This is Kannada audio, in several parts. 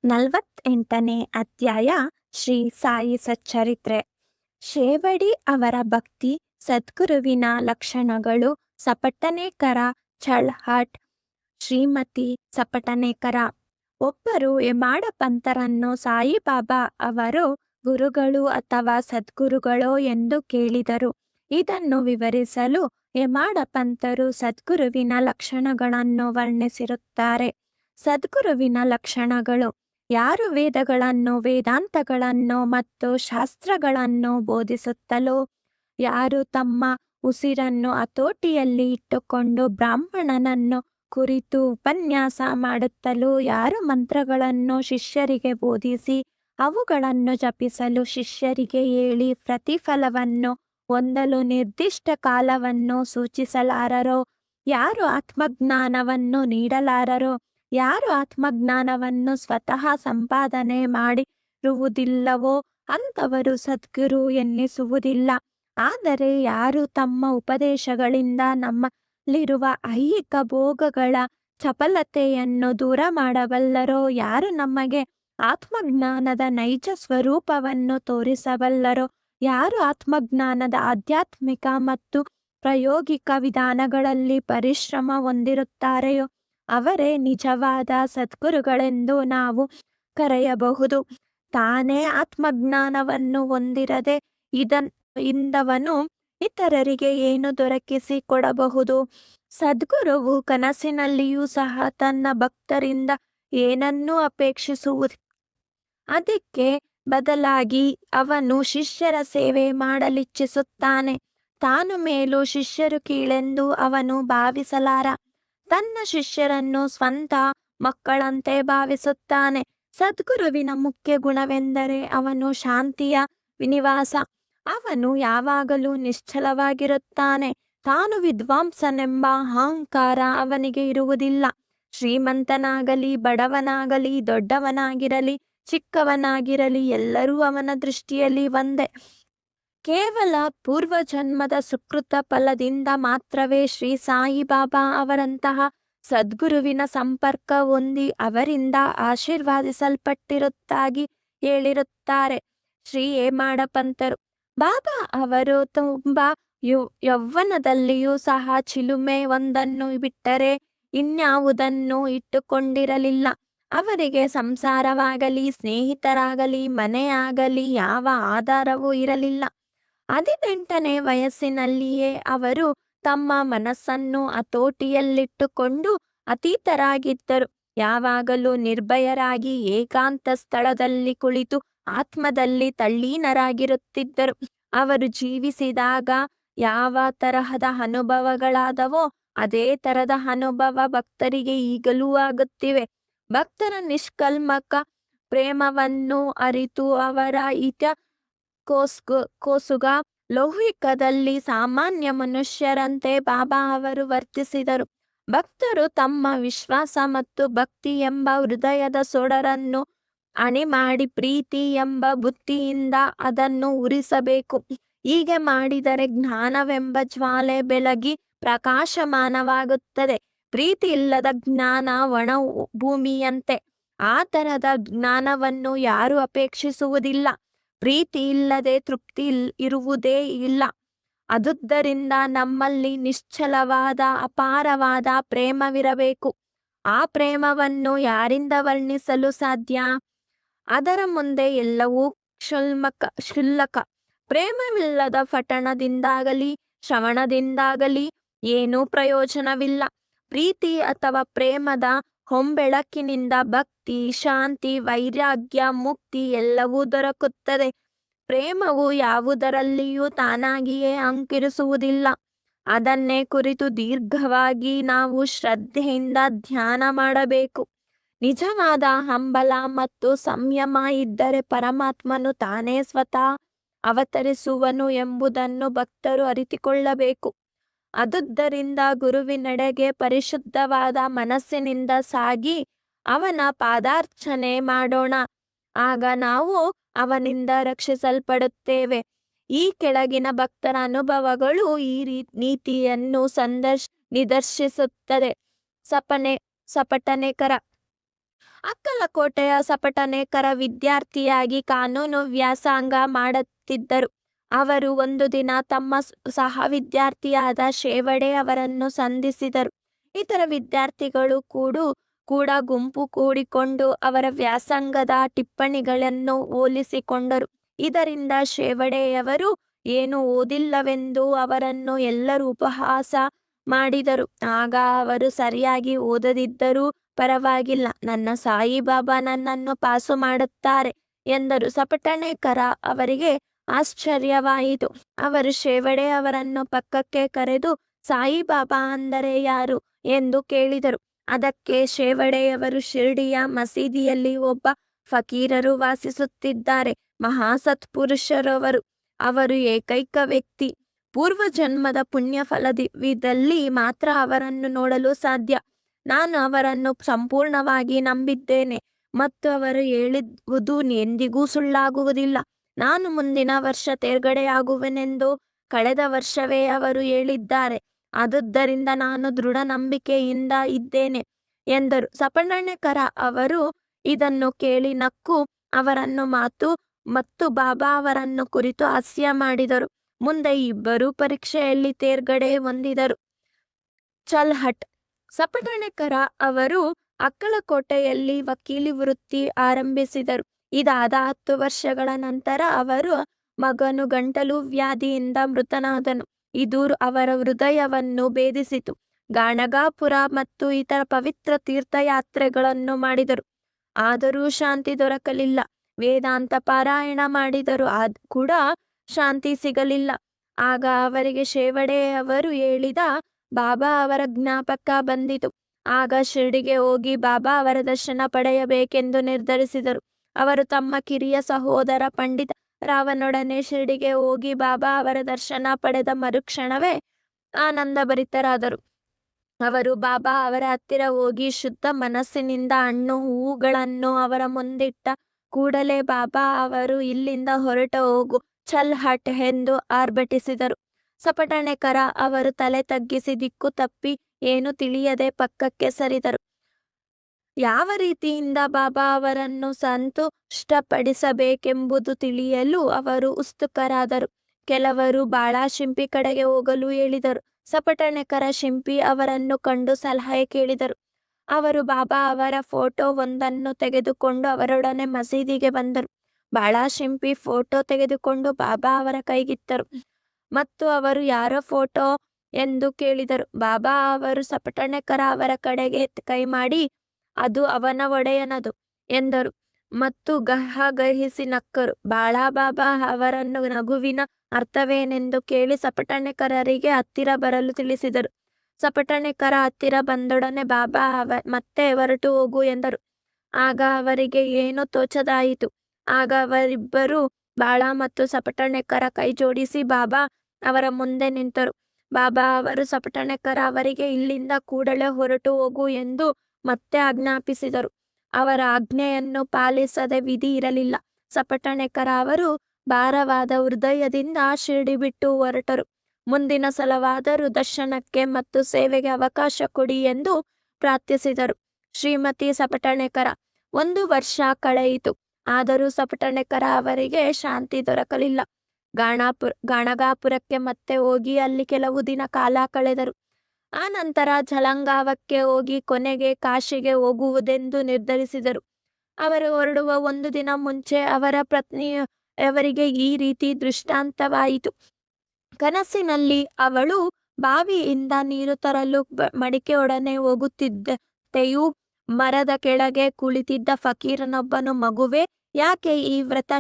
48ನೇ ಅಧ್ಯಾಯ ಶ್ರೀ ಸಾಯಿ ಸಚ್ಚರಿತ್ರೆ. ಶೇವಡಿ ಅವರ ಭಕ್ತಿ ಸದ್ಗುರುವಿನ ಲಕ್ಷಣಗಳು. ಸಪಟನೇಕರ ಚಳ್ಹಟ್. ಶ್ರೀಮತಿ ಸಪಟನೇಕರ. ಒಬ್ಬರು ಎಮಾಡ ಪಂತರನ್ನು ಸಾಯಿಬಾಬಾ ಅವರು ಗುರುಗಳು ಅಥವಾ ಸದ್ಗುರುಗಳೋ ಎಂದು ಕೇಳಿದರು. ಇದನ್ನು ವಿವರಿಸಲು ಎಮಾಡ ಪಂತರು ಸದ್ಗುರುವಿನ ಲಕ್ಷಣಗಳನ್ನು ವರ್ಣಿಸಿರುತ್ತಾರೆ. ಸದ್ಗುರುವಿನ ಲಕ್ಷಣಗಳು: ಯಾರು ವೇದಗಳನ್ನು, ವೇದಾಂತಗಳನ್ನು ಮತ್ತು ಶಾಸ್ತ್ರಗಳನ್ನು ಬೋಧಿಸುತ್ತಲೋ, ಯಾರು ತಮ್ಮ ಉಸಿರನ್ನು ಹತೋಟಿಯಲ್ಲಿ ಇಟ್ಟುಕೊಂಡು ಬ್ರಾಹ್ಮಣನನ್ನು ಕುರಿತು ಉಪನ್ಯಾಸ ಮಾಡುತ್ತಲೋ, ಯಾರು ಮಂತ್ರಗಳನ್ನು ಶಿಷ್ಯರಿಗೆ ಬೋಧಿಸಿ ಅವುಗಳನ್ನು ಜಪಿಸಲು ಶಿಷ್ಯರಿಗೆ ಹೇಳಿ ಪ್ರತಿಫಲವನ್ನು ಹೊಂದಲು ನಿರ್ದಿಷ್ಟ ಕಾಲವನ್ನು ಸೂಚಿಸಲಾರರೋ, ಯಾರು ಆತ್ಮಜ್ಞಾನವನ್ನು ನೀಡಲಾರರೋ, ಯಾರು ಆತ್ಮಜ್ಞಾನವನ್ನು ಸ್ವತಃ ಸಂಪಾದನೆ ಮಾಡಿರುವುದಿಲ್ಲವೋ ಅಂಥವರು ಸದ್ಗುರು ಎನ್ನಿಸುವುದಿಲ್ಲ. ಆದರೆ ಯಾರು ತಮ್ಮ ಉಪದೇಶಗಳಿಂದ ನಮ್ಮಲ್ಲಿರುವ ಐಹಿಕ ಭೋಗಗಳ ಚಪಲತೆಯನ್ನು ದೂರ ಮಾಡಬಲ್ಲರೋ, ಯಾರು ನಮಗೆ ಆತ್ಮಜ್ಞಾನದ ನೈಜ ಸ್ವರೂಪವನ್ನು ತೋರಿಸಬಲ್ಲರೋ, ಯಾರು ಆತ್ಮಜ್ಞಾನದ ಆಧ್ಯಾತ್ಮಿಕ ಮತ್ತು ಪ್ರಾಯೋಗಿಕ ವಿಧಾನಗಳಲ್ಲಿ ಪರಿಶ್ರಮ ಹೊಂದಿರುತ್ತಾರೆಯೋ ಅವರೇ ನಿಜವಾದ ಸದ್ಗುರುಗಳೆಂದು ನಾವು ಕರೆಯಬಹುದು. ತಾನೇ ಆತ್ಮಜ್ಞಾನವನ್ನು ಹೊಂದಿರದೆ ಇಂದವನು ಇತರರಿಗೆ ಏನು ದೊರಕಿಸಿ ಕೊಡಬಹುದು? ಸದ್ಗುರುವು ಕನಸಿನಲ್ಲಿಯೂ ಸಹ ತನ್ನ ಭಕ್ತರಿಂದ ಏನನ್ನೂ ಅಪೇಕ್ಷಿಸುವುದಿಲ್ಲ. ಅದಕ್ಕೆ ಬದಲಾಗಿ ಅವನು ಶಿಷ್ಯರ ಸೇವೆ ಮಾಡಲಿಚ್ಛಿಸುತ್ತಾನೆ. ತಾನು ಮೇಲು, ಶಿಷ್ಯರು ಕೀಳೆಂದು ಅವನು ಭಾವಿಸಲಾರ. ತನ್ನ ಶಿಷ್ಯರನ್ನು ಸ್ವಂತ ಮಕ್ಕಳಂತೆ ಭಾವಿಸುತ್ತಾನೆ. ಸದ್ಗುರುವಿನ ಮುಖ್ಯ ಗುಣವೆಂದರೆ ಅವನು ಶಾಂತಿಯ ನಿವಾಸ. ಅವನು ಯಾವಾಗಲೂ ನಿಶ್ಚಲವಾಗಿರುತ್ತಾನೆ. ತಾನು ವಿದ್ವಾಂಸನೆಂಬ ಅಹಂಕಾರ ಅವನಿಗೆ ಇರುವುದಿಲ್ಲ. ಶ್ರೀಮಂತನಾಗಲಿ ಬಡವನಾಗಲಿ, ದೊಡ್ಡವನಾಗಿರಲಿ ಚಿಕ್ಕವನಾಗಿರಲಿ, ಎಲ್ಲರೂ ಅವನ ದೃಷ್ಟಿಯಲ್ಲಿ ಒಂದೇ. ಕೇವಲ ಪೂರ್ವಜನ್ಮದ ಸುಕೃತ ಫಲದಿಂದ ಮಾತ್ರವೇ ಶ್ರೀ ಸಾಯಿಬಾಬಾ ಅವರಂತಹ ಸದ್ಗುರುವಿನ ಸಂಪರ್ಕ ಹೊಂದಿ ಅವರಿಂದ ಆಶೀರ್ವಾದಿಸಲ್ಪಟ್ಟಿರುತ್ತಾಗಿ ಹೇಳಿರುತ್ತಾರೆ ಶ್ರೀ ಹೇಮಾಡ ಪಂತರು. ಬಾಬಾ ಅವರು ತುಂಬಾ ಯೌವನದಲ್ಲಿಯೂ ಸಹ ಚಿಲುಮೆ ಒಂದನ್ನು ಬಿಟ್ಟರೆ ಇನ್ಯಾವುದನ್ನು ಇಟ್ಟುಕೊಂಡಿರಲಿಲ್ಲ. ಅವರಿಗೆ ಸಂಸಾರವಾಗಲಿ, ಸ್ನೇಹಿತರಾಗಲಿ, ಮನೆಯಾಗಲಿ ಯಾವ ಆಧಾರವೂ ಇರಲಿಲ್ಲ. 18ನೇ ವಯಸ್ಸಿನಲ್ಲಿಯೇ ಅವರು ತಮ್ಮ ಮನಸ್ಸನ್ನು ಹತೋಟಿಯಲ್ಲಿಟ್ಟುಕೊಂಡು ಅತೀತರಾಗಿದ್ದರು. ಯಾವಾಗಲೂ ನಿರ್ಭಯರಾಗಿ ಏಕಾಂತ ಸ್ಥಳದಲ್ಲಿ ಕುಳಿತು ಆತ್ಮದಲ್ಲಿ ತಲ್ಲೀನರಾಗಿರುತ್ತಿದ್ದರು. ಅವರು ಜೀವಿಸಿದಾಗ ಯಾವ ತರಹದ ಅನುಭವಗಳಾದವೋ ಅದೇ ತರದ ಅನುಭವ ಭಕ್ತರಿಗೆ ಈಗಲೂ ಆಗುತ್ತಿವೆ. ಭಕ್ತರ ನಿಷ್ಕಲ್ಮಕ ಪ್ರೇಮವನ್ನು ಅರಿತು ಅವರ ಕೋಸುಗ ಲೌಕಿಕದಲ್ಲಿ ಸಾಮಾನ್ಯ ಮನುಷ್ಯರಂತೆ ಬಾಬಾ ಅವರು ವರ್ತಿಸಿದರು. ಭಕ್ತರು ತಮ್ಮ ವಿಶ್ವಾಸ ಮತ್ತು ಭಕ್ತಿ ಎಂಬ ಹೃದಯದ ಸೊಡರನ್ನು ಅಣಿ ಮಾಡಿ ಪ್ರೀತಿ ಎಂಬ ಬುತ್ತಿಯಿಂದ ಅದನ್ನು ಉರಿಸಬೇಕು. ಹೀಗೆ ಮಾಡಿದರೆ ಜ್ಞಾನವೆಂಬ ಜ್ವಾಲೆ ಬೆಳಗಿ ಪ್ರಕಾಶಮಾನವಾಗುತ್ತದೆ. ಪ್ರೀತಿ ಇಲ್ಲದ ಜ್ಞಾನ ಒಣ ಭೂಮಿಯಂತೆ. ಆ ತರದ ಜ್ಞಾನವನ್ನು ಯಾರೂ ಅಪೇಕ್ಷಿಸುವುದಿಲ್ಲ. ಪ್ರೀತಿ ಇಲ್ಲದೆ ತೃಪ್ತಿ ಇರುವುದೇ ಇಲ್ಲ. ಅದುದರಿಂದ ನಮ್ಮಲ್ಲಿ ನಿಶ್ಚಲವಾದ ಅಪಾರವಾದ ಪ್ರೇಮವಿರಬೇಕು. ಆ ಪ್ರೇಮವನ್ನು ಯಾರಿಂದ ವರ್ಣಿಸಲು ಸಾಧ್ಯ? ಅದರ ಮುಂದೆ ಎಲ್ಲವೂ ಕ್ಷುಲ್ಲಕ. ಪ್ರೇಮವಿಲ್ಲದ ಪಠಣದಿಂದಾಗಲಿ ಶ್ರವಣದಿಂದಾಗಲಿ ಏನೂ ಪ್ರಯೋಜನವಿಲ್ಲ. ಪ್ರೀತಿ ಅಥವಾ ಪ್ರೇಮದ ಹೊಂಬೆಳಕಿನಿಂದ ಭಕ್ತಿ, ಶಾಂತಿ, ವೈರಾಗ್ಯ, ಮುಕ್ತಿ ಎಲ್ಲವೂ ದೊರಕುತ್ತದೆ. ಪ್ರೇಮವು ಯಾವುದರಲ್ಲಿಯೂ ತಾನಾಗಿಯೇ ಅಂಕುರಿಸುವುದಿಲ್ಲ. ಅದನ್ನೇ ಕುರಿತು ದೀರ್ಘವಾಗಿ ನಾವು ಶ್ರದ್ಧೆಯಿಂದ ಧ್ಯಾನ ಮಾಡಬೇಕು. ನಿಜವಾದ ಹಂಬಲ ಮತ್ತು ಸಂಯಮ ಇದ್ದರೆ ಪರಮಾತ್ಮನು ತಾನೇ ಸ್ವತಃ ಅವತರಿಸುವನು ಎಂಬುದನ್ನು ಭಕ್ತರು ಅರಿತುಕೊಳ್ಳಬೇಕು. ಅದುದರಿಂದ ಗುರುವಿನೆಡೆಗೆ ಪರಿಶುದ್ಧವಾದ ಮನಸ್ಸಿನಿಂದ ಸಾಗಿ ಅವನ ಪಾದಾರ್ಚನೆ ಮಾಡೋಣ. ಆಗ ನಾವು ಅವನಿಂದ ರಕ್ಷಿಸಲ್ಪಡುತ್ತೇವೆ. ಈ ಕೆಳಗಿನ ಭಕ್ತರ ಅನುಭವಗಳು ಈ ನೀತಿಯನ್ನು ನಿದರ್ಶಿಸುತ್ತದೆ. ಸಪಟನೇಕರ. ಅಕ್ಕಲಕೋಟೆಯ ಸಪಟನೇಕರ ವಿದ್ಯಾರ್ಥಿಯಾಗಿ ಕಾನೂನು ವ್ಯಾಸಂಗ ಮಾಡುತ್ತಿದ್ದರು. ಅವರು ಒಂದು ದಿನ ತಮ್ಮ ಸಹ ವಿದ್ಯಾರ್ಥಿಯಾದ ಶೇವಡೆ ಅವರನ್ನು ಸಂಧಿಸಿದರು. ಇತರ ವಿದ್ಯಾರ್ಥಿಗಳು ಕೂಡ ಗುಂಪು ಕೂಡಿಕೊಂಡು ಅವರ ವ್ಯಾಸಂಗದ ಟಿಪ್ಪಣಿಗಳನ್ನು ಹೋಲಿಸಿಕೊಂಡರು. ಇದರಿಂದ ಶೇವಡೆಯವರು ಏನು ಓದಿಲ್ಲವೆಂದು ಅವರನ್ನು ಎಲ್ಲರೂ ಉಪಹಾಸ ಮಾಡಿದರು. ಆಗ ಅವರು ಸರಿಯಾಗಿ ಓದದಿದ್ದರೂ ಪರವಾಗಿಲ್ಲ, ನನ್ನ ಸಾಯಿಬಾಬಾ ನನ್ನನ್ನು ಪಾಸು ಮಾಡುತ್ತಾರೆ ಎಂದರು. ಸಪಟನೇಕರ ಅವರಿಗೆ ಆಶ್ಚರ್ಯವಾಯಿತು. ಅವರು ಶೇವಡೆ ಅವರನ್ನು ಪಕ್ಕಕ್ಕೆ ಕರೆದು ಸಾಯಿಬಾಬಾ ಅಂದರೆ ಯಾರು ಎಂದು ಕೇಳಿದರು. ಅದಕ್ಕೆ ಶೇವಡೆಯವರು ಶಿರ್ಡಿಯ ಮಸೀದಿಯಲ್ಲಿ ಒಬ್ಬ ಫಕೀರರು ವಾಸಿಸುತ್ತಿದ್ದಾರೆ. ಮಹಾಸತ್ಪುರುಷರವರು. ಅವರು ಏಕೈಕ ವ್ಯಕ್ತಿ. ಪೂರ್ವ ಜನ್ಮದ ಪುಣ್ಯ ಫಲವಿದ್ದಲ್ಲಿ ಮಾತ್ರ ಅವರನ್ನು ನೋಡಲು ಸಾಧ್ಯ. ನಾನು ಅವರನ್ನು ಸಂಪೂರ್ಣವಾಗಿ ನಂಬಿದ್ದೇನೆ ಮತ್ತು ಅವರು ಹೇಳಿರುವುದು ಎಂದಿಗೂ ಸುಳ್ಳಾಗುವುದಿಲ್ಲ. ನಾನು ಮುಂದಿನ ವರ್ಷ ತೇರ್ಗಡೆಯಾಗುವೆನೆಂದು ಕಳೆದ ವರ್ಷವೇ ಅವರು ಹೇಳಿದ್ದಾರೆ. ಆದುದರಿಂದ ನಾನು ದೃಢ ನಂಬಿಕೆಯಿಂದ ಇದ್ದೇನೆ ಎಂದರು. ಸಪಟನೇಕರ ಅವರು ಇದನ್ನು ಕೇಳಿ ನಕ್ಕು ಅವರನ್ನು ಮತ್ತು ಬಾಬಾ ಅವರನ್ನು ಕುರಿತು ಹಾಸ್ಯ ಮಾಡಿದರು. ಮುಂದೆ ಇಬ್ಬರೂ ಪರೀಕ್ಷೆಯಲ್ಲಿ ತೇರ್ಗಡೆ ಹೊಂದಿದರು. ಚಲ್ಹಟ್. ಸಪಟನೇಕರ ಅವರು ಅಕ್ಕಲಕೋಟೆಯಲ್ಲಿ ವಕೀಲಿ ವೃತ್ತಿ ಆರಂಭಿಸಿದರು. ಇದಾದ 10 ವರ್ಷಗಳ ನಂತರ ಅವರ ಮಗನು ಗಂಟಲು ವ್ಯಾಧಿಯಿಂದ ಮೃತನಾದನು. ಇದು ಅವರ ಹೃದಯವನ್ನು ಭೇದಿಸಿತು. ಗಾಣಗಾಪುರ ಮತ್ತು ಇತರ ಪವಿತ್ರ ತೀರ್ಥಯಾತ್ರೆಗಳನ್ನು ಮಾಡಿದರು, ಆದರೂ ಶಾಂತಿ ದೊರಕಲಿಲ್ಲ. ವೇದಾಂತ ಪಾರಾಯಣ ಮಾಡಿದರು, ಕೂಡ ಶಾಂತಿ ಸಿಗಲಿಲ್ಲ. ಆಗ ಅವರಿಗೆ ಶೇವಡೆಯವರು ಹೇಳಿದ ಬಾಬಾ ಅವರ ಜ್ಞಾಪಕ ಬಂದಿತು. ಆಗ ಶಿರ್ಡಿಗೆ ಹೋಗಿ ಬಾಬಾ ಅವರ ದರ್ಶನ ಪಡೆಯಬೇಕೆಂದು ನಿರ್ಧರಿಸಿದರು. ಅವರು ತಮ್ಮ ಕಿರಿಯ ಸಹೋದರ ಪಂಡಿತ ರಾವನೊಡನೆ ಶಿರ್ಡಿಗೆ ಹೋಗಿ ಬಾಬಾ ಅವರ ದರ್ಶನ ಪಡೆದ ಮರುಕ್ಷಣವೇ ಆನಂದಭರಿತರಾದರು. ಅವರು ಬಾಬಾ ಅವರ ಹತ್ತಿರ ಹೋಗಿ ಶುದ್ಧ ಮನಸ್ಸಿನಿಂದ ಹಣ್ಣು ಹೂವುಗಳನ್ನು ಅವರ ಮುಂದಿಟ್ಟ ಕೂಡಲೇ ಬಾಬಾ ಅವರು ಇಲ್ಲಿಂದ ಹೊರಟು ಹೋಗು, ಚಲ್ ಹಟ್ ಎಂದು ಆರ್ಭಟಿಸಿದರು. ಸಪಟನೇಕರ ಅವರು ತಲೆ ತಗ್ಗಿಸಿ ದಿಕ್ಕು ತಪ್ಪಿ ಏನು ತಿಳಿಯದೆ ಪಕ್ಕಕ್ಕೆ ಸರಿದರು. ಯಾವ ರೀತಿಯಿಂದ ಬಾಬಾ ಅವರನ್ನು ಸಂತುಷ್ಟಪಡಿಸಬೇಕೆಂಬುದು ತಿಳಿಯಲು ಅವರು ಉತ್ಸುಕರಾದರು. ಕೆಲವರು ಬಾಳಾ ಶಿಂಪಿ ಕಡೆಗೆ ಹೋಗಲು ಹೇಳಿದರು. ಸಪಟನೇಕರ ಶಿಂಪಿ ಅವರನ್ನು ಕಂಡು ಸಲಹೆ ಕೇಳಿದರು. ಅವರು ಬಾಬಾ ಅವರ ಫೋಟೋ ಒಂದನ್ನು ತೆಗೆದುಕೊಂಡು ಅವರೊಡನೆ ಮಸೀದಿಗೆ ಬಂದರು. ಬಾಳಾ ಶಿಂಪಿ ಫೋಟೋ ತೆಗೆದುಕೊಂಡು ಬಾಬಾ ಅವರ ಕೈಗಿತ್ತರು ಮತ್ತು ಅವರು ಯಾರ ಫೋಟೋ ಎಂದು ಕೇಳಿದರು. ಬಾಬಾ ಅವರು ಸಪಟನೇಕರ ಅವರ ಕಡೆಗೆ ಕೈ ಮಾಡಿ ಅದು ಅವನ ಒಡೆಯನದು ಎಂದರು ಮತ್ತು ಗಹಗಹಿಸಿ ನಕ್ಕರು. ಬಾಬಾ ಅವರನ್ನು ನಗುವಿನ ಅರ್ಥವೇನೆಂದು ಕೇಳಿ ಸಪಟನೇಕರರಿಗೆ ಹತ್ತಿರ ಬರಲು ತಿಳಿಸಿದರು. ಸಪಟನೇಕರ ಹತ್ತಿರ ಬಂದೊಡನೆ ಬಾಬಾ ಮತ್ತೆ ಹೊರಟು ಹೋಗು ಎಂದರು. ಆಗ ಅವರಿಗೆ ಏನೋ ತೋಚದಾಯಿತು. ಆಗ ಅವರಿಬ್ಬರು ಬಾಳಾ ಮತ್ತು ಸಪಟನೇಕರ ಕೈ ಜೋಡಿಸಿ ಬಾಬಾ ಅವರ ಮುಂದೆ ನಿಂತರು. ಬಾಬಾ ಅವರು ಸಪಟನೇಕರ ಅವರಿಗೆ ಇಲ್ಲಿಂದ ಕೂಡಲೇ ಹೊರಟು ಹೋಗು ಎಂದು ಮತ್ತೆ ಆಜ್ಞಾಪಿಸಿದರು. ಅವರ ಆಜ್ಞೆಯನ್ನು ಪಾಲಿಸದೆ ವಿಧಿ ಇರಲಿಲ್ಲ. ಸಪಟನೇಕರ ಅವರು ಭಾರವಾದ ಹೃದಯದಿಂದ ಶಿರ್ಡಿ ಬಿಟ್ಟು ಹೊರಟರು. ಮುಂದಿನ ಸಲವಾದರೂ ದರ್ಶನಕ್ಕೆ ಮತ್ತು ಸೇವೆಗೆ ಅವಕಾಶ ಕೊಡಿ ಎಂದು ಪ್ರಾರ್ಥಿಸಿದರು. ಶ್ರೀಮತಿ ಸಪಟನೇಕರ. 1 ವರ್ಷ ಕಳೆಯಿತು, ಆದರೂ ಸಪಟನೇಕರ ಅವರಿಗೆ ಶಾಂತಿ ದೊರಕಲಿಲ್ಲ. ಗಾಣಗಾಪುರಕ್ಕೆ ಮತ್ತೆ ಹೋಗಿ ಅಲ್ಲಿ ಕೆಲವು ದಿನ ಕಾಲ ಕಳೆದರು. ಆ ನಂತರ ಜಲಗಾಂವಕ್ಕೆ ಹೋಗಿ ಕೊನೆಗೆ ಕಾಶಿಗೆ ಹೋಗುವುದೆಂದು ನಿರ್ಧರಿಸಿದರು. ಅವರು ಹೊರಡುವ 1 ದಿನ ಮುಂಚೆ ಅವರ ಪತ್ನಿಯವರಿಗೆ ಈ ರೀತಿ ದೃಷ್ಟಾಂತವಾಯಿತು. ಕನಸಿನಲ್ಲಿ ಅವಳು ಬಾವಿಯಿಂದ ನೀರು ತರಲು ಮಡಿಕೆಯೊಡನೆ ಹೋಗುತ್ತಿದ್ದೆಯೂ ಮರದ ಕೆಳಗೆ ಕುಳಿತಿದ್ದ ಫಕೀರನೊಬ್ಬನು, ಮಗುವೇ, ಯಾಕೆ ಈ ವ್ರತ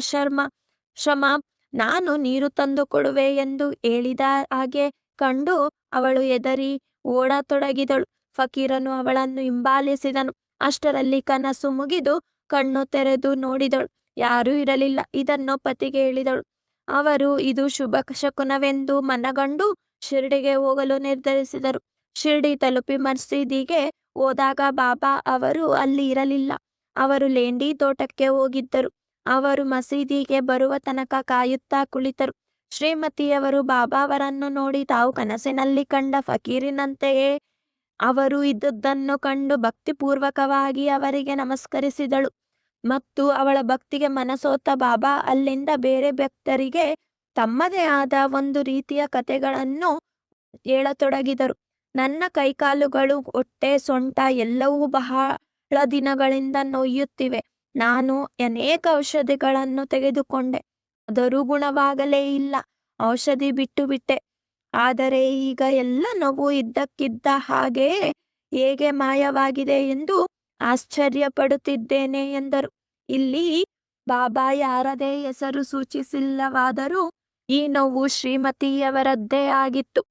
ಶ್ರಮ, ನಾನು ನೀರು ತಂದು ಕೊಡುವೆ ಎಂದು ಹೇಳಿದ ಹಾಗೆ ಕಂಡು ಅವಳು ಹೆದರಿ ಓಡತೊಡಗಿದಳು. ಫಕೀರನು ಅವಳನ್ನು ಹಿಂಬಾಲಿಸಿದನು. ಅಷ್ಟರಲ್ಲಿ ಕನಸು ಮುಗಿದು ಕಣ್ಣು ತೆರೆದು ನೋಡಿದಳು, ಯಾರೂ ಇರಲಿಲ್ಲ. ಇದನ್ನು ಪತಿಗೆ ಹೇಳಿದಳು. ಅವರು ಇದು ಶುಭ ಶಕುನವೆಂದು ಮನಗಂಡು ಶಿರ್ಡಿಗೆ ಹೋಗಲು ನಿರ್ಧರಿಸಿದರು. ಶಿರ್ಡಿ ತಲುಪಿ ಮಸೀದಿಗೆ ಹೋದಾಗ ಬಾಬಾ ಅವರು ಅಲ್ಲಿ ಇರಲಿಲ್ಲ. ಅವರು ಲೇಂಡಿ ತೋಟಕ್ಕೆ ಹೋಗಿದ್ದರು. ಅವರು ಮಸೀದಿಗೆ ಬರುವ ತನಕ ಕಾಯುತ್ತಾ ಕುಳಿತರು. ಶ್ರೀಮತಿಯವರು ಬಾಬಾ ಅವರನ್ನು ನೋಡಿ ತಾವು ಕನಸಿನಲ್ಲಿ ಕಂಡ ಫಕೀರನಂತೆಯೇ ಅವರು ಇದ್ದುದನ್ನು ಕಂಡು ಭಕ್ತಿಪೂರ್ವಕವಾಗಿ ಅವರಿಗೆ ನಮಸ್ಕರಿಸಿದಳು. ಮತ್ತು ಅವಳ ಭಕ್ತಿಗೆ ಮನಸೋತ ಬಾಬಾ ಅಲ್ಲಿಂದ ಬೇರೆ ಭಕ್ತರಿಗೆ ತಮ್ಮದೇ ಆದ ಒಂದು ರೀತಿಯ ಕಥೆಗಳನ್ನು ಹೇಳತೊಡಗಿದರು. ನನ್ನ ಕೈಕಾಲುಗಳು, ಹೊಟ್ಟೆ, ಸೊಂಟ ಎಲ್ಲವೂ ಬಹಳ ದಿನಗಳಿಂದ ನೋಯುತ್ತಿವೆ. ನಾನು ಅನೇಕ ಔಷಧಿಗಳನ್ನು ತೆಗೆದುಕೊಂಡೆ, ಆದರೂ ಗುಣವಾಗಲೇ ಇಲ್ಲ. ಔಷಧಿ ಬಿಟ್ಟು ಬಿಟ್ಟೆ. ಆದರೆ ಈಗ ಎಲ್ಲ ನೋವು ಇದ್ದಕ್ಕಿದ್ದ ಹಾಗೆಯೇ ಹೇಗೆ ಮಾಯವಾಗಿದೆ ಎಂದು ಆಶ್ಚರ್ಯಪಡುತ್ತಿದ್ದೇನೆ ಎಂದರು. ಇಲ್ಲಿ ಬಾಬಾ ಯಾರದೇ ಹೆಸರು ಸೂಚಿಸಿಲ್ಲವಾದರೂ ಈ ನೋವು ಶ್ರೀಮತಿಯವರದ್ದೇ ಆಗಿತ್ತು.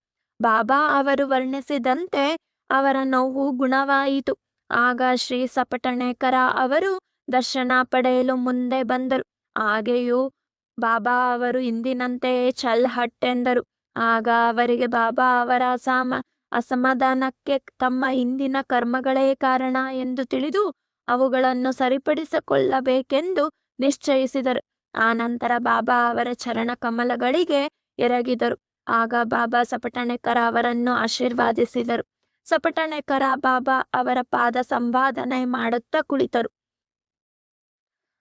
ಬಾಬಾ ಅವರು ವರ್ಣಿಸಿದಂತೆ ಅವರ ನೋವು ಗುಣವಾಯಿತು. ಆಗ ಶ್ರೀ ಸಪಟಣೇಕರ ಅವರು ದರ್ಶನ ಪಡೆಯಲು ಮುಂದೆ ಬಂದರು. ಹಾಗೆಯೂ ಬಾಬಾ ಅವರು ಹಿಂದಿನಂತೆಯೇ ಚಲ್ ಹಟ್ ಎಂದರು. ಆಗ ಅವರಿಗೆ ಬಾಬಾ ಅವರ ಅಸಮಾಧಾನಕ್ಕೆ ತಮ್ಮ ಹಿಂದಿನ ಕರ್ಮಗಳೇ ಕಾರಣ ಎಂದು ತಿಳಿದು ಅವುಗಳನ್ನು ಸರಿಪಡಿಸಿಕೊಳ್ಳಬೇಕೆಂದು ನಿಶ್ಚಯಿಸಿದರು. ಆನಂತರ ಬಾಬಾ ಅವರ ಚರಣ ಕಮಲಗಳಿಗೆ ಎರಗಿದರು. ಆಗ ಬಾಬಾ ಸಪಟಣೇಕರ ಅವರನ್ನು ಆಶೀರ್ವಾದಿಸಿದರು. ಸಪಟಣೇಕರ ಬಾಬಾ ಅವರ ಪಾದ ಸಂಪಾದನೆ ಮಾಡುತ್ತಾ ಕುಳಿತರು.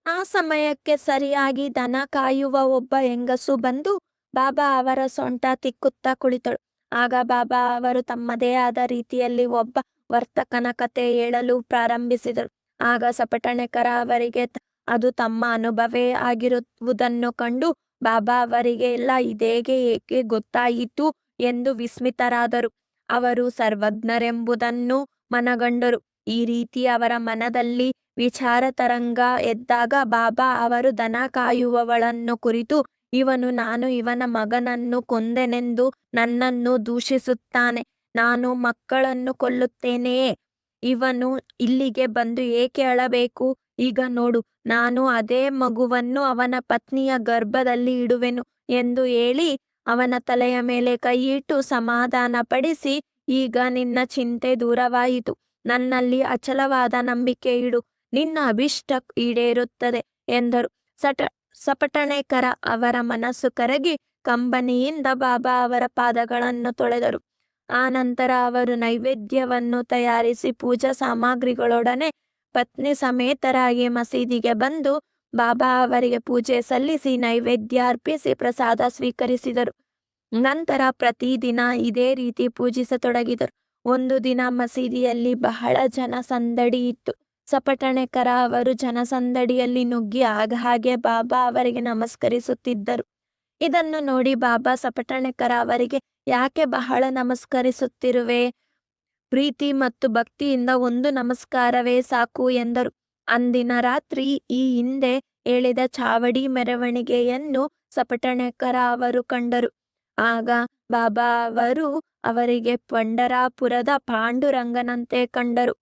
ಆ ಸಮಯಕ್ಕೆ ಸರಿಯಾಗಿ ದನ ಕಾಯುವ ಒಬ್ಬ ಹೆಂಗಸು ಬಂದು ಬಾಬಾ ಅವರ ಸೊಂಟ ತಿಕ್ಕುತ್ತಾ ಕುಳಿತಳು. ಆಗ ಬಾಬಾ ಅವರು ತಮ್ಮದೇ ಆದ ರೀತಿಯಲ್ಲಿ ಒಬ್ಬ ವರ್ತಕನ ಕತೆ ಹೇಳಲು ಪ್ರಾರಂಭಿಸಿದರು. ಆಗ ಸಪಟಣೇಕರ ಅವರಿಗೆ ಅದು ತಮ್ಮ ಅನುಭವವೇ ಆಗಿರುವುದನ್ನು ಕಂಡು ಬಾಬಾ ಅವರಿಗೆ ಎಲ್ಲ ಇದೇಗೆ ಏಕೆ ಗೊತ್ತಾಯಿತು ಎಂದು ವಿಸ್ಮಿತರಾದರು. ಅವರು ಸರ್ವಜ್ಞರೆಂಬುದನ್ನು ಮನಗಂಡರು. ಈ ರೀತಿ ಅವರ ಮನದಲ್ಲಿ ವಿಚಾರ ತರಂಗ ಎದ್ದಾಗ ಬಾಬಾ ಅವರು ದನ ಕಾಯುವವಳನ್ನು ಕುರಿತು, ಇವನು ನಾನು ಇವನ ಮಗನನ್ನು ಕೊಂದೆನೆಂದು ನನ್ನನ್ನು ದೂಷಿಸುತ್ತಾನೆ. ನಾನು ಮಕ್ಕಳನ್ನು ಕೊಲ್ಲುತ್ತೇನೆಯೇ? ಇವನು ಇಲ್ಲಿಗೆ ಬಂದು ಏಕೆ ಅಳಬೇಕು? ಈಗ ನೋಡು, ನಾನು ಅದೇ ಮಗುವನ್ನು ಅವನ ಪತ್ನಿಯ ಗರ್ಭದಲ್ಲಿ ಇಡುವೆನು ಎಂದು ಹೇಳಿ ಅವನ ತಲೆಯ ಮೇಲೆ ಕೈಯಿಟ್ಟು ಸಮಾಧಾನಪಡಿಸಿ, ಈಗ ನಿನ್ನ ಚಿಂತೆ ದೂರವಾಯಿತು. ನನ್ನಲ್ಲಿ ಅಚಲವಾದ ನಂಬಿಕೆ ಇಡು, ನಿನ್ನ ಅಭಿಷ್ಟ ಈಡೇರುತ್ತದೆ ಎಂದರು. ಸಪಟಣೇಕರ ಅವರ ಮನಸ್ಸು ಕರಗಿ ಕಂಬನಿಯಿಂದ ಬಾಬಾ ಅವರ ಪಾದಗಳನ್ನು ತೊಳೆದರು. ಆನಂತರ ಅವರು ನೈವೇದ್ಯವನ್ನು ತಯಾರಿಸಿ ಪೂಜಾ ಸಾಮಗ್ರಿಗಳೊಡನೆ ಪತ್ನಿ ಸಮೇತರಾಗಿ ಮಸೀದಿಗೆ ಬಂದು ಬಾಬಾ ಅವರಿಗೆ ಪೂಜೆ ಸಲ್ಲಿಸಿ ನೈವೇದ್ಯ ಅರ್ಪಿಸಿ ಪ್ರಸಾದ ಸ್ವೀಕರಿಸಿದರು. ನಂತರ ಪ್ರತಿದಿನ ಇದೇ ರೀತಿ ಪೂಜಿಸತೊಡಗಿದರು. ಒಂದು ದಿನ ಮಸೀದಿಯಲ್ಲಿ ಬಹಳ ಜನಸಂದಡಿ ಇತ್ತು. ಸಪಟಣೇಕರ ಅವರು ಜನಸಂದಡಿಯಲ್ಲಿ ನುಗ್ಗಿ ಆಗಾಗ್ಗೆ ಬಾಬಾ ಅವರಿಗೆ ನಮಸ್ಕರಿಸುತ್ತಿದ್ದರು. ಇದನ್ನು ನೋಡಿ ಬಾಬಾ ಸಪಟಣೇಕರ ಅವರಿಗೆ, ಯಾಕೆ ಬಹಳ ನಮಸ್ಕರಿಸುತ್ತಿರುವೆ? ಪ್ರೀತಿ ಮತ್ತು ಭಕ್ತಿಯಿಂದ ಒಂದು ನಮಸ್ಕಾರವೇ ಸಾಕು ಎಂದರು. ಅಂದಿನ ರಾತ್ರಿ ಈ ಹಿಂದೆ ಹೇಳಿದ ಚಾವಡಿ ಮೆರವಣಿಗೆಯನ್ನು ಸಪಟಣೇಕರ ಅವರು ಕಂಡರು. ಆಗ ಬಾಬಾ ಅವರು ಅವರಿಗೆ ಪಂಢರಾಪುರದ ಪಾಂಡುರಂಗನಂತೆ ಕಂಡರು.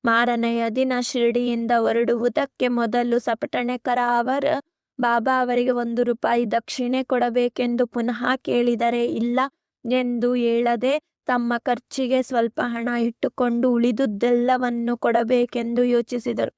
ಮಾರನೆಯ ದಿನ ಶಿರ್ಡಿಯಿಂದ ಹೊರಡುವುದಕ್ಕೆ ಮೊದಲು ಸಪಟಣೇಕರ ಅವರು ಬಾಬಾ ಅವರಿಗೆ 1 ರೂಪಾಯಿ ದಕ್ಷಿಣೆ ಕೊಡಬೇಕೆಂದು ಪುನಃ ಕೇಳಿದರೆ ಇಲ್ಲ ಎಂದು ಹೇಳದೆ ತಮ್ಮ ಖರ್ಚಿಗೆ ಸ್ವಲ್ಪ ಹಣ ಇಟ್ಟುಕೊಂಡು ಉಳಿದುದೆಲ್ಲವನ್ನು ಕೊಡಬೇಕೆಂದು ಯೋಚಿಸಿದರು.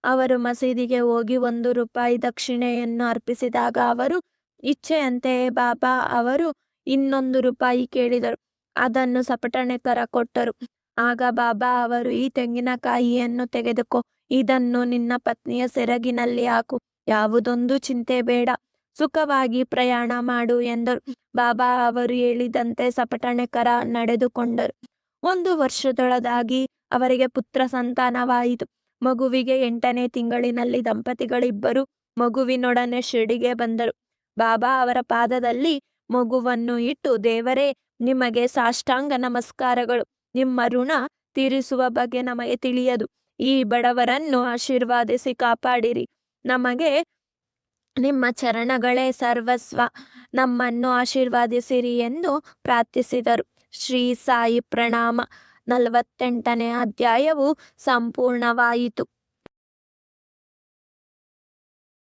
ಅವರು ಮಸೀದಿಗೆ ಹೋಗಿ 1 ರೂಪಾಯಿ ದಕ್ಷಿಣೆಯನ್ನು ಅರ್ಪಿಸಿದಾಗ ಅವರು ಇಚ್ಛೆಯಂತೆಯೇ ಬಾಬಾ ಅವರು 2 ರೂಪಾಯಿ ಕೇಳಿದರು. ಅದನ್ನು ಸಪಟಣೇಕರ ಕೊಟ್ಟರು. ಆಗ ಬಾಬಾ ಅವರು, ಈ ತೆಂಗಿನಕಾಯಿಯನ್ನು ತೆಗೆದುಕೋ, ಇದನ್ನು ನಿನ್ನ ಪತ್ನಿಯ ಸೆರಗಿನಲ್ಲಿ ಹಾಕು, ಯಾವುದೊಂದು ಚಿಂತೆ ಬೇಡ, ಸುಖವಾಗಿ ಪ್ರಯಾಣ ಮಾಡು ಎಂದರು. ಬಾಬಾ ಅವರು ಹೇಳಿದಂತೆ ಸಪಟಣೇಕರ ನಡೆದುಕೊಂಡರು. 1 ವರ್ಷದೊಳಗಾಗಿ ಅವರಿಗೆ ಪುತ್ರ ಸಂತಾನವಾಯಿತು. ಮಗುವಿಗೆ 8ನೇ ತಿಂಗಳಿನಲ್ಲಿ ದಂಪತಿಗಳಿಬ್ಬರು ಮಗುವಿನೊಡನೆ ಶಿರ್ಡಿಗೆ ಬಂದರು. ಬಾಬಾ ಅವರ ಪಾದದಲ್ಲಿ ಮಗುವನ್ನು ಇಟ್ಟು, ದೇವರೇ, ನಿಮಗೆ ಸಾಷ್ಟಾಂಗ ನಮಸ್ಕಾರಗಳು. ನಿಮ್ಮ ಋಣ ತೀರಿಸುವ ಬಗ್ಗೆ ನಮಗೆ ತಿಳಿಯದು. ಈ ಬಡವರನ್ನು ಆಶೀರ್ವಾದಿಸಿ ಕಾಪಾಡಿರಿ. ನಮಗೆ ನಿಮ್ಮ ಚರಣಗಳೇ ಸರ್ವಸ್ವ. ನಮ್ಮನ್ನು ಆಶೀರ್ವಾದಿಸಿರಿ ಎಂದು ಪ್ರಾರ್ಥಿಸಿದರು. ಶ್ರೀ ಸಾಯಿ ಪ್ರಣಾಮ. 48ನೇ ಅಧ್ಯಾಯವು ಸಂಪೂರ್ಣವಾಯಿತು.